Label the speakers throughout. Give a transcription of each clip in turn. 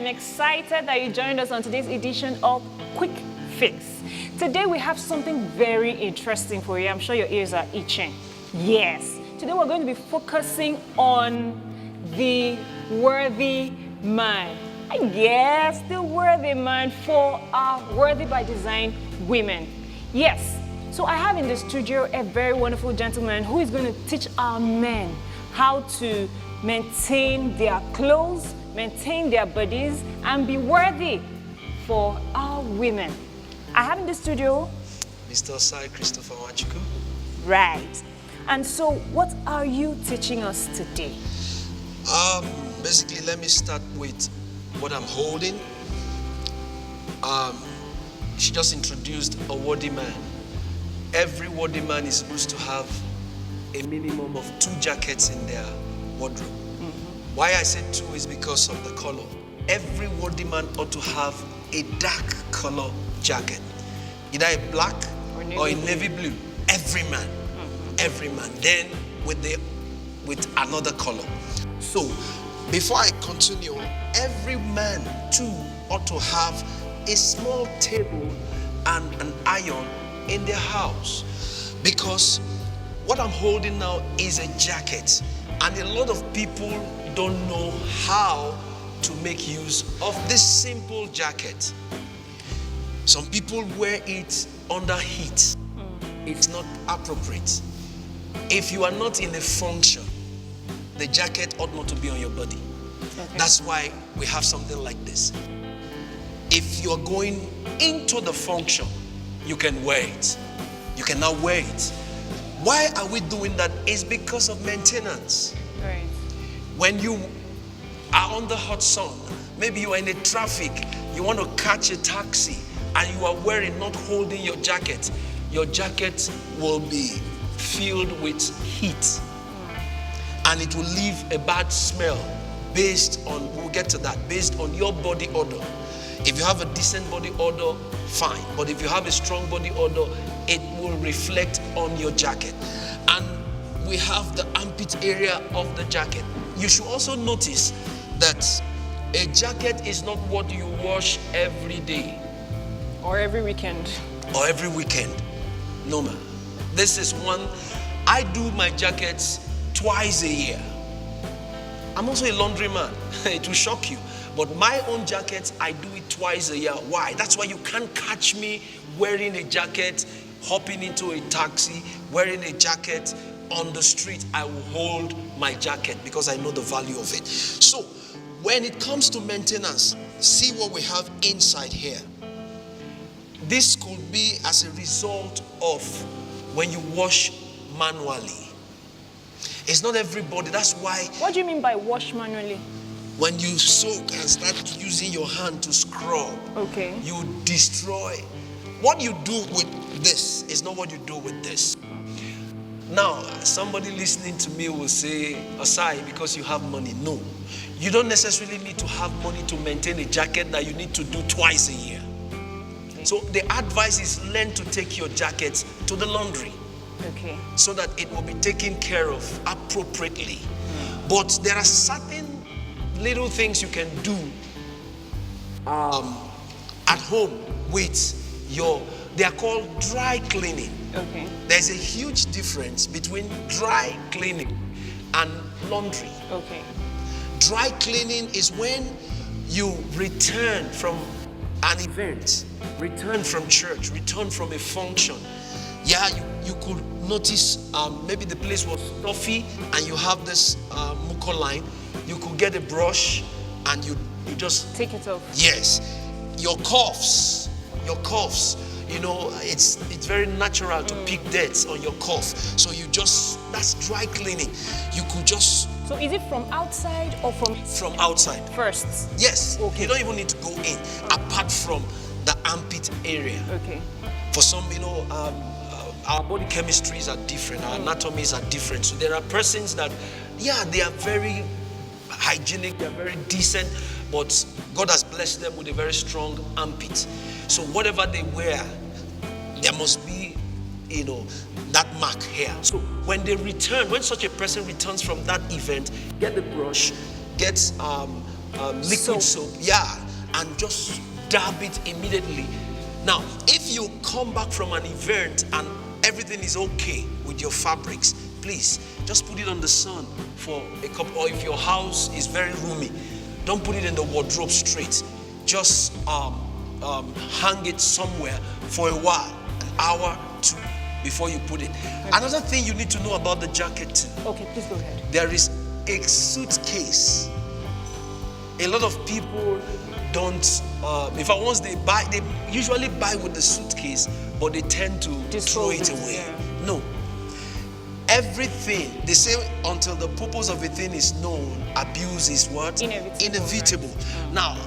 Speaker 1: excited that you joined us on today's edition of Quick Fix. Today we have something very interesting for you. I'm sure your ears are itching. Yes, today we're going to be focusing on the worthy man. Yes, the worthy man for our Worthy by Design women. Yes, so I have in the studio a very wonderful gentleman who is going to teach our men how to maintain their clothes, maintain their bodies, and be worthy for our women. I have in the studio
Speaker 2: Mr. Osai Christopher Wachuku.
Speaker 1: Right. And so what are you teaching us today?
Speaker 2: Basically, let me start with what I'm holding. She just introduced a worthy man. Every worthy man is supposed to have a minimum of 2 jackets in their wardrobe. Why I said 2 is because of the color. Every worthy man ought to have a dark color jacket, either a black or a navy blue. Every man, every man. Then with another color. So before I continue, every man too ought to have a small table and an iron in their house, because what I'm holding now is a jacket, and a lot of people don't know how to make use of this simple jacket. Some people wear it under heat. It's not appropriate. If you are not in a function, the jacket ought not to be on your body. Okay. That's why we have something like this. If you're going into the function, you can wear it. You can now wear it. Why are we doing that? It's because of maintenance.
Speaker 1: Right.
Speaker 2: When you are on the hot sun, maybe you are in a traffic, you want to catch a taxi, and you are wearing, not holding your jacket will be filled with heat. And it will leave a bad smell based on, we'll get to that, based on your body odor. If you have a decent body odor, fine. But if you have a strong body odor, it will reflect on your jacket. And we have the armpit area of the jacket. You should also notice that a jacket is not what you wash every day.
Speaker 1: Or every weekend.
Speaker 2: Or every weekend. No, man. This is one, I do my jackets twice a year. I'm also a laundryman. It will shock you. But my own jackets, I do it twice a year. Why? That's why you can't catch me wearing a jacket, hopping into a taxi, wearing a jacket on the street. I will hold my jacket because I know the value of it. So, when it comes to maintenance, see what we have inside here. This could be as a result of when you wash manually. It's not everybody, that's why.
Speaker 1: What do you mean by wash manually?
Speaker 2: When you soak and start using your hand to scrub,
Speaker 1: okay,
Speaker 2: you destroy. What you do with this is not what you do with this. Now, somebody listening to me will say, Asai, because you have money. No, you don't necessarily need to have money to maintain a jacket that you need to do twice a year. Okay. So the advice is learn to take your jackets to the laundry.
Speaker 1: Okay.
Speaker 2: So that it will be taken care of appropriately. But there are certain little things you can do at home with your, they are called dry cleaning.
Speaker 1: Okay.
Speaker 2: There's a huge difference between dry cleaning and laundry.
Speaker 1: Okay.
Speaker 2: Dry cleaning is when you return from an event, return from church, return from a function. Yeah, you could notice maybe the place was stuffy and you have this muco line. You could get a brush and you just
Speaker 1: take it off.
Speaker 2: Yes, your coughs, you know, it's very natural to pick dirt on your cough. So you just, that's dry cleaning. You could just.
Speaker 1: So is it from outside or from?
Speaker 2: From outside.
Speaker 1: First?
Speaker 2: Yes.
Speaker 1: Okay.
Speaker 2: You don't even need to go in, apart from the armpit area.
Speaker 1: Okay.
Speaker 2: For some, you know, our body chemistries are different, our anatomies are different. So there are persons that, yeah, they are very hygienic, they're very decent, but God has blessed them with a very strong armpit. So whatever they wear, there must be, you know, that mark here. So when they return, when such a person returns from that event, get the brush, get liquid soap. Yeah, and just dab it immediately. Now, if you come back from an event and everything is okay with your fabrics, please just put it on the sun for a couple, or if your house is very roomy, don't put it in the wardrobe straight. Just hang it somewhere for a while, an hour, 2, before you put it. Okay. Another thing you need to know about the jacket too.
Speaker 1: Okay, please go ahead.
Speaker 2: There is a suitcase. A lot of people don't, once they buy, they usually buy with the suitcase, but they tend to throw it away. Yeah. No. Everything, they say until the purpose of a thing is known, abuse is what? Inevitable. Right? Now,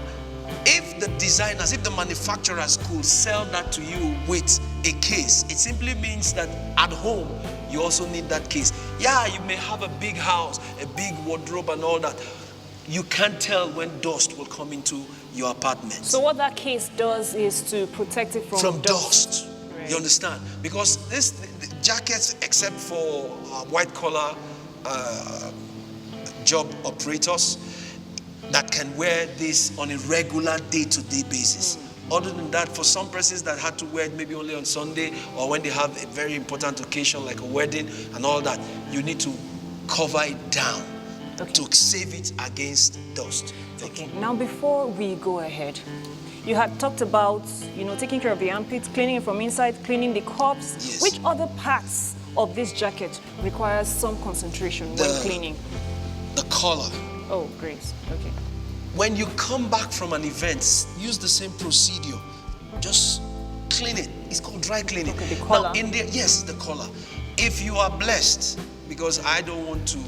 Speaker 2: if the designers, if the manufacturers could sell that to you with a case, it simply means that at home, you also need that case. Yeah, you may have a big house, a big wardrobe and all that. You can't tell when dust will come into your apartment.
Speaker 1: So what that case does is to protect it from
Speaker 2: dust.
Speaker 1: Right.
Speaker 2: You understand? Because the jackets, except for white-collar job operators, that can wear this on a regular day-to-day basis. Other than that, for some persons that had to wear it maybe only on Sunday or when they have a very important occasion like a wedding and all that, you need to cover it down to save it against dust.
Speaker 1: Okay. Now, before we go ahead, you had talked about, taking care of the armpits, cleaning it from inside, cleaning the cups.
Speaker 2: Yes.
Speaker 1: Which other parts of this jacket requires some concentration when cleaning?
Speaker 2: The collar.
Speaker 1: Oh, great. Okay.
Speaker 2: When you come back from an event, use the same procedure. Just clean it. It's called dry cleaning.
Speaker 1: Okay, the collar.
Speaker 2: Now, yes, the collar. If you are blessed, because I don't want to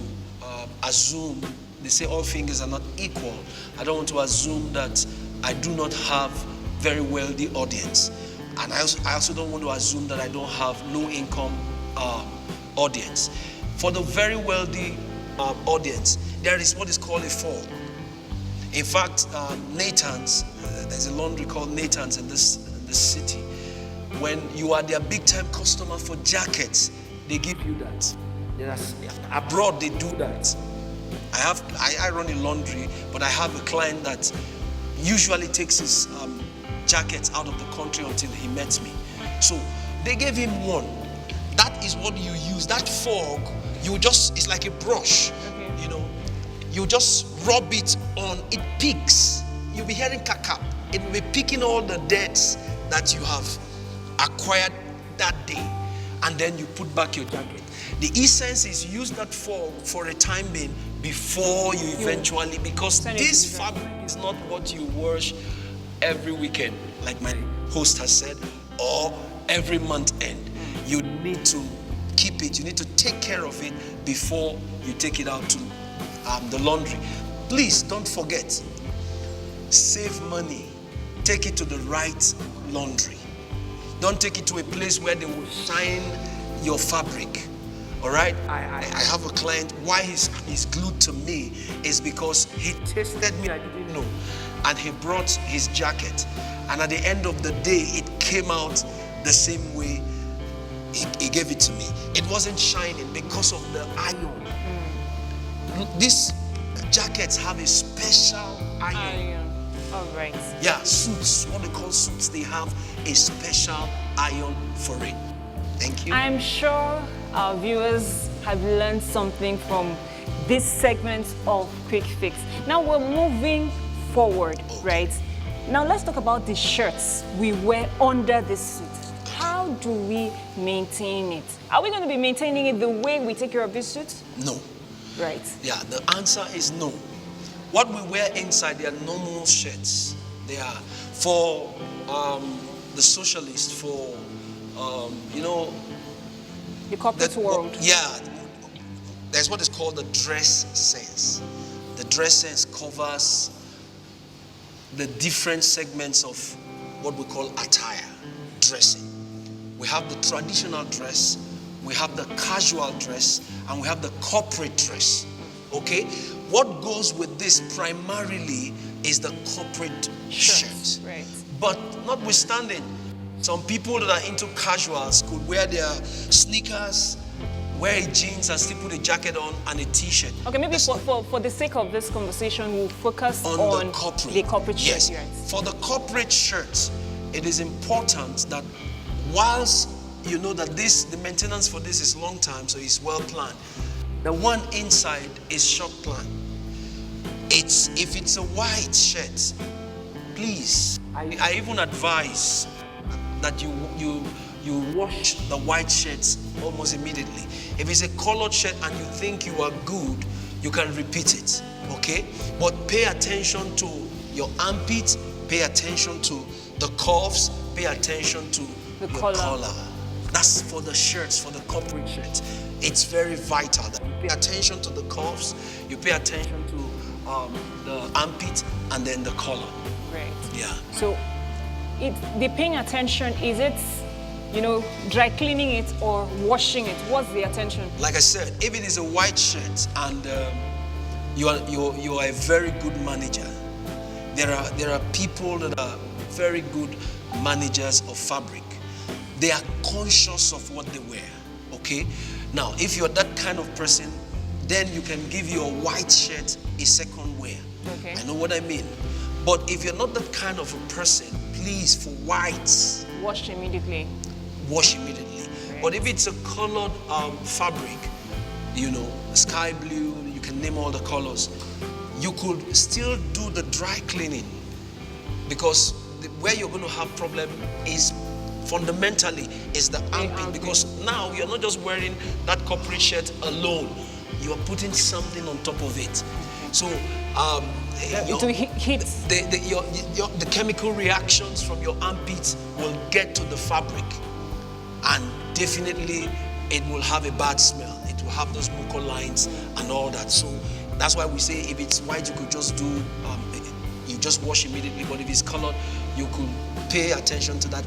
Speaker 2: assume, they say all fingers are not equal. I don't want to assume that I do not have very wealthy audience. And I also don't want to assume that I don't have low income audience. For the very wealthy audience, there is what is called a fork. In fact, Nathan's, there's a laundry called Nathan's in this city. When you are their big time customer for jackets, they give you that. Abroad, they do that. I run a laundry, but I have a client that usually takes his jackets out of the country until he met me. So they gave him one. That is what you use. That fork, it's like a brush. You just rub it on, it picks. You'll be hearing kakap. It will be picking all the debts that you have acquired that day, and then you put back your jacket. The essence is use that fork for a time being before you eventually, because this fabric is not what you wash every weekend, like my host has said, or every month end. You need to keep it, you need to take care of it before you take it out to the laundry. Please don't forget, save money, take it to the right laundry. Don't take it to a place where they will shine your fabric. All right, I have a client, why he's glued to me is because he tested me, I didn't know, and he brought his jacket, and at the end of the day, it came out the same way he gave it to me. It wasn't shining because of the iron. These jackets have a special iron.
Speaker 1: All right.
Speaker 2: Yeah, suits, what they call suits, they have a special iron for it. Thank you.
Speaker 1: I'm sure our viewers have learned something from this segment of Quick Fix. Now we're moving forward, right? Now let's talk about the shirts we wear under this suit. How do we maintain it? Are we going to be maintaining it the way we take care of this suit?
Speaker 2: No.
Speaker 1: Right.
Speaker 2: Yeah, the answer is no. What we wear inside, they are normal shirts. They are for the socialists, for
Speaker 1: the corporate world.
Speaker 2: Yeah, there's what is called the dress sense. The dress sense covers the different segments of what we call attire, dressing. We have the traditional dress, we have the casual dress, and we have the corporate dress. Okay? What goes with this primarily is the corporate shirt.
Speaker 1: Right.
Speaker 2: But notwithstanding, some people that are into casuals could wear their sneakers wear a jeans and still put a jacket on and a t-shirt.
Speaker 1: Okay, maybe for the sake of this conversation, we'll focus on the corporate shirt.
Speaker 2: Yes. For the corporate shirts, it is important that whilst you know that the maintenance for this is long time, so it's well planned. The one inside is short planned. If it's a white shirt, please, I even advise that you wash the white shirts almost immediately. If it's a colored shirt and you think you are good, you can repeat it, okay? But pay attention to your armpits, pay attention to the cuffs, pay attention to your collar. That's for the shirts, for the corporate shirts. It's very vital that you pay attention to the cuffs, you pay attention to the armpit, and then the collar.
Speaker 1: Right.
Speaker 2: Yeah.
Speaker 1: So, the paying attention, is it, dry cleaning it or washing it? What's the attention?
Speaker 2: Like I said, if it is a white shirt and you are a very good manager, there are people that are very good managers of fabric. They are conscious of what they wear, okay? Now, if you're that kind of person, then you can give your white shirt a second wear.
Speaker 1: Okay.
Speaker 2: I know what I mean. But if you're not that kind of a person, please, for whites,
Speaker 1: wash immediately.
Speaker 2: Wash immediately.
Speaker 1: Right.
Speaker 2: But if it's a colored fabric, sky blue, you can name all the colors, you could still do the dry cleaning, because where you're going to have problem is fundamentally is the armpit, because now you're not just wearing that corporate shirt alone, you are putting something on top of it. So the chemical reactions from your armpits will get to the fabric, and definitely it will have a bad smell. It will have those mucous lines and all that. So that's why we say if it's white, you could just do you just wash immediately. But if it's colored, you could pay attention to that.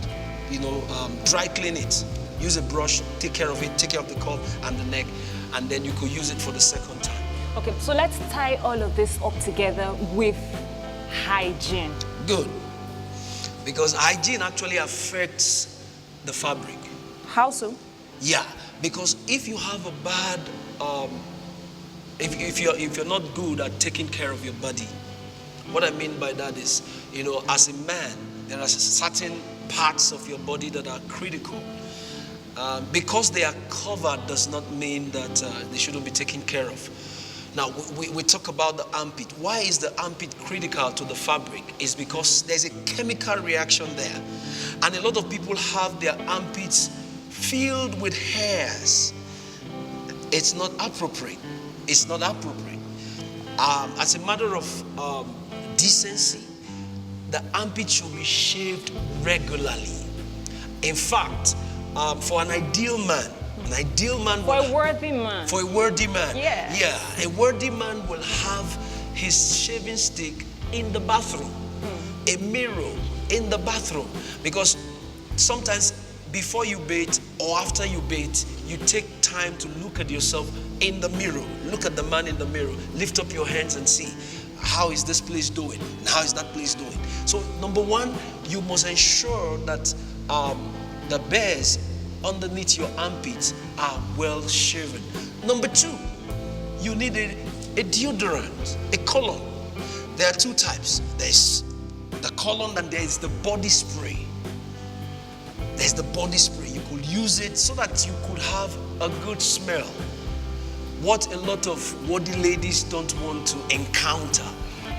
Speaker 2: Dry clean it. Use a brush, take care of it, take care of the cuff and the neck, and then you could use it for the second time.
Speaker 1: Okay, so let's tie all of this up together with hygiene. Good.
Speaker 2: Because hygiene actually affects the fabric.
Speaker 1: How so?
Speaker 2: Yeah, because if you have a bad, if you're not good at taking care of your body, what I mean by that is, as a man, there are certain parts of your body that are critical. Because they are covered does not mean that they shouldn't be taken care of. Now, we talk about the armpit. Why is the armpit critical to the fabric? It's because there's a chemical reaction there. And a lot of people have their armpits filled with hairs. It's not appropriate. It's not appropriate. As a matter of decency, the armpit should be shaved regularly. In fact, for an ideal man,
Speaker 1: for a worthy man.
Speaker 2: For a worthy man.
Speaker 1: Yeah.
Speaker 2: Yeah. A worthy man will have his shaving stick in the bathroom. A mirror in the bathroom. Because sometimes before you bathe or after you bathe, you take time to look at yourself in the mirror. Look at the man in the mirror. Lift up your hands and see, how is this place doing? And how is that place doing? So number one, you must ensure that the bears underneath your armpits are well shaven. Number two, you need a deodorant, a cologne. There are two types. There's the cologne and there is the body spray. There's the body spray. You could use it so that you could have a good smell. What a lot of worthy ladies don't want to encounter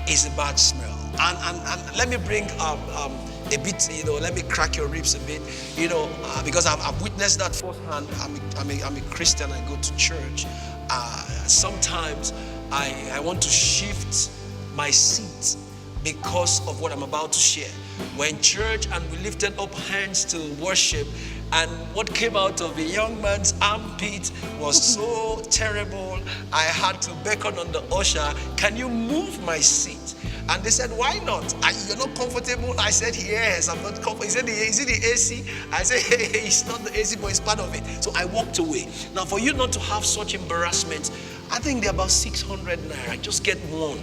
Speaker 2: is a bad smell. And let me bring a bit, let me crack your ribs a bit, because I've witnessed that firsthand. I'm a Christian, I go to church. Sometimes I want to shift my seat because of what I'm about to share. We're in church and we lifted up hands to worship, and what came out of a young man's armpit was so terrible. I had to beckon on the usher, can you move my seat? And they said, why not? You're not comfortable? I said, yes, I'm not comfortable. He said, is it the AC? I said, hey, it's not the AC, but it's part of it. So I walked away. Now, for you not to have such embarrassment, I think they're about 600 naira. Just get one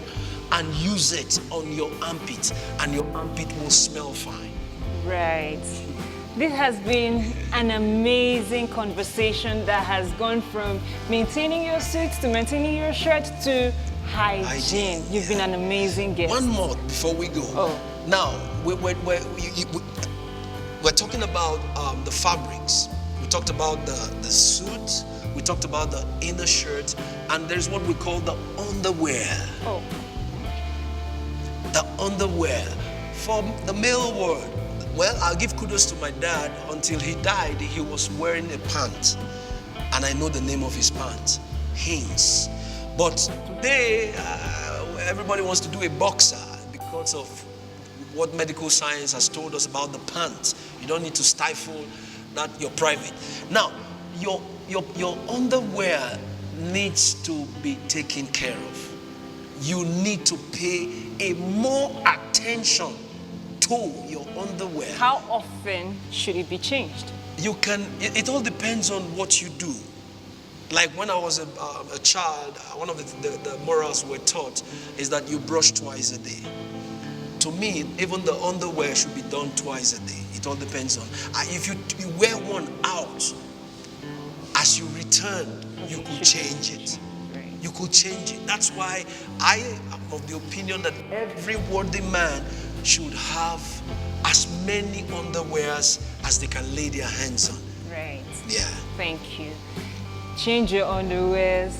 Speaker 2: and use it on your armpit, and your armpit will smell fine.
Speaker 1: Right. This has been an amazing conversation that has gone from maintaining your suits to maintaining your shirt to hygiene. You've been an amazing guest.
Speaker 2: One more before we go.
Speaker 1: Oh.
Speaker 2: Now, we're talking about the fabrics. We talked about the suit. We talked about the inner shirt. And there's what we call the underwear.
Speaker 1: Oh.
Speaker 2: The underwear. From the male world, well, I'll give kudos to my dad. Until he died, he was wearing a pant. And I know the name of his pant, Hanes. But today, everybody wants to do a boxer because of what medical science has told us about the pants. You don't need to stifle that, you're private. Now, your underwear needs to be taken care of. You need to pay a more attention to your underwear.
Speaker 1: How often should it be changed?
Speaker 2: You can, it all depends on what you do. Like when I was a child, one of the morals we're taught is that you brush twice a day. To me, even the underwear should be done twice a day. It all depends on. If you wear one out, as you return, you could change it. You could change it. That's why I am of the opinion that every worthy man should have as many underwears as they can lay their hands on.
Speaker 1: Right.
Speaker 2: Yeah.
Speaker 1: Thank you. Change your underwears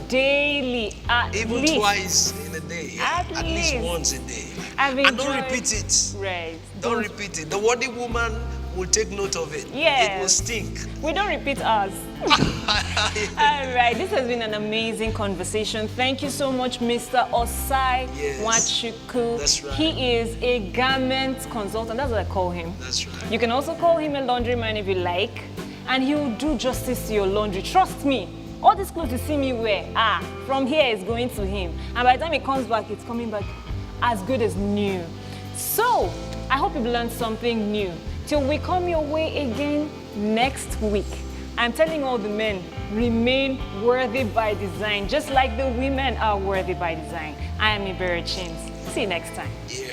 Speaker 1: daily, at
Speaker 2: Even
Speaker 1: least.
Speaker 2: twice in a day. Yeah. At least once a day. And don't repeat it.
Speaker 1: Right.
Speaker 2: Don't repeat it. The worthy woman will take note of it.
Speaker 1: Yes.
Speaker 2: It will stink.
Speaker 1: We don't repeat ours. All right, this has been an amazing conversation. Thank you so much, Mr. Osai Nwachukwu.
Speaker 2: That's right.
Speaker 1: He is a garment consultant. That's what I call him.
Speaker 2: That's right.
Speaker 1: You can also call him a laundryman if you like, and he will do justice to your laundry. Trust me. All these clothes you see me wear, from here it's going to him. And by the time it comes back, it's coming back as good as new. So, I hope you've learned something new. Till we come your way again next week. I'm telling all the men, remain worthy by design, just like the women are worthy by design. I am Iberi Chims. See you next time.
Speaker 2: Yeah.